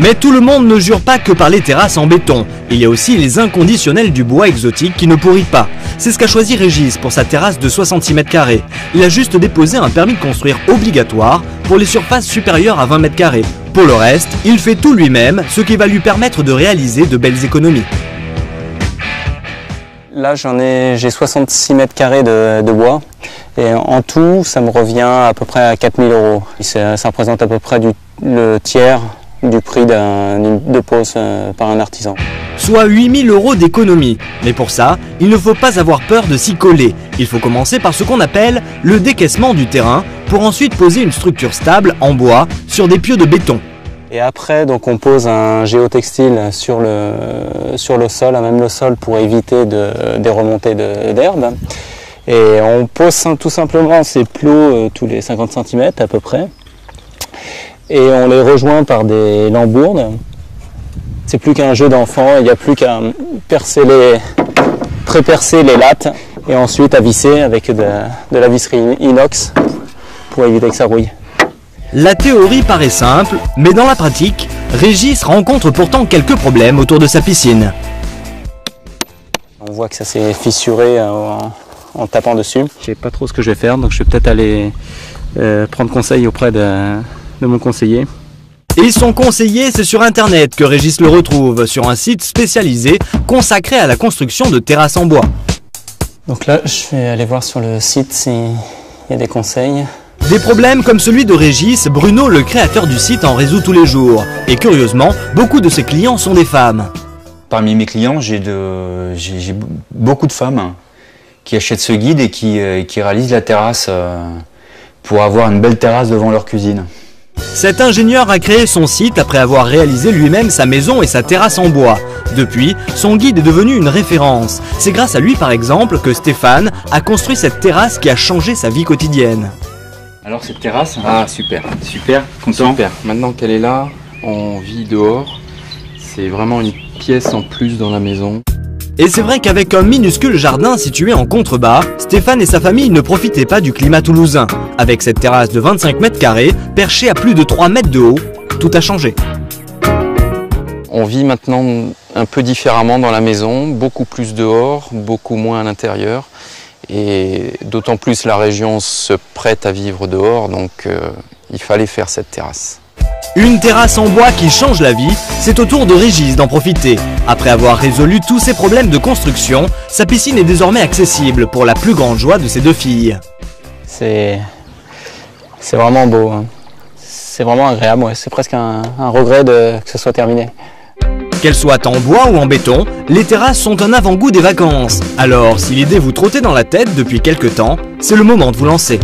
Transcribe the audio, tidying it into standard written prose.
Mais tout le monde ne jure pas que par les terrasses en béton. Il y a aussi les inconditionnels du bois exotique qui ne pourrit pas. C'est ce qu'a choisi Régis pour sa terrasse de 60 m². Il a juste déposé un permis de construire obligatoire pour les surfaces supérieures à 20 m². Pour le reste, il fait tout lui-même, ce qui va lui permettre de réaliser de belles économies. Là j'ai 66 m² de bois et en tout ça me revient à peu près à 4 000 €. Ça représente à peu près le tiers du prix de pose par un artisan. Soit 8 000 € d'économie. Mais pour ça, il ne faut pas avoir peur de s'y coller. Il faut commencer par ce qu'on appelle le décaissement du terrain pour ensuite poser une structure stable en bois sur des pieux de béton. Et après, donc, on pose un géotextile sur le sol, même le sol pour éviter des remontées d'herbe. Et on pose tout simplement ces plots tous les 50 cm à peu près. Et on les rejoint par des lambourdes. C'est plus qu'un jeu d'enfant, il n'y a plus qu'à prépercer les lattes et ensuite à visser avec de la visserie inox pour éviter que ça rouille. La théorie paraît simple, mais dans la pratique, Régis rencontre pourtant quelques problèmes autour de sa piscine. On voit que ça s'est fissuré en tapant dessus. Je ne sais pas trop ce que je vais faire, donc je vais peut-être aller prendre conseil auprès de mon conseiller. Et son conseiller, c'est sur internet que Régis le retrouve, sur un site spécialisé consacré à la construction de terrasses en bois. Donc là, je vais aller voir sur le site s'il y a des conseils. Des problèmes comme celui de Régis, Bruno, le créateur du site, en résout tous les jours. Et curieusement, beaucoup de ses clients sont des femmes. Parmi mes clients, j'ai beaucoup de femmes qui achètent ce guide et qui réalisent la terrasse pour avoir une belle terrasse devant leur cuisine. Cet ingénieur a créé son site après avoir réalisé lui-même sa maison et sa terrasse en bois. Depuis, son guide est devenu une référence. C'est grâce à lui, par exemple, que Stéphane a construit cette terrasse qui a changé sa vie quotidienne. Alors cette terrasse, ah super, content. Super. Maintenant qu'elle est là, on vit dehors. C'est vraiment une pièce en plus dans la maison. Et c'est vrai qu'avec un minuscule jardin situé en contrebas, Stéphane et sa famille ne profitaient pas du climat toulousain. Avec cette terrasse de 25 m², perchée à plus de 3 mètres de haut, tout a changé. On vit maintenant un peu différemment dans la maison, beaucoup plus dehors, beaucoup moins à l'intérieur. Et d'autant plus la région se prête à vivre dehors, donc il fallait faire cette terrasse. Une terrasse en bois qui change la vie, c'est au tour de Régis d'en profiter. Après avoir résolu tous ses problèmes de construction, sa piscine est désormais accessible pour la plus grande joie de ses 2 filles. C'est vraiment beau, hein. C'est vraiment agréable, ouais. C'est presque un regret que ce soit terminé. Qu'elles soient en bois ou en béton, les terrasses sont un avant-goût des vacances. Alors, si l'idée vous trottait dans la tête depuis quelque temps, c'est le moment de vous lancer.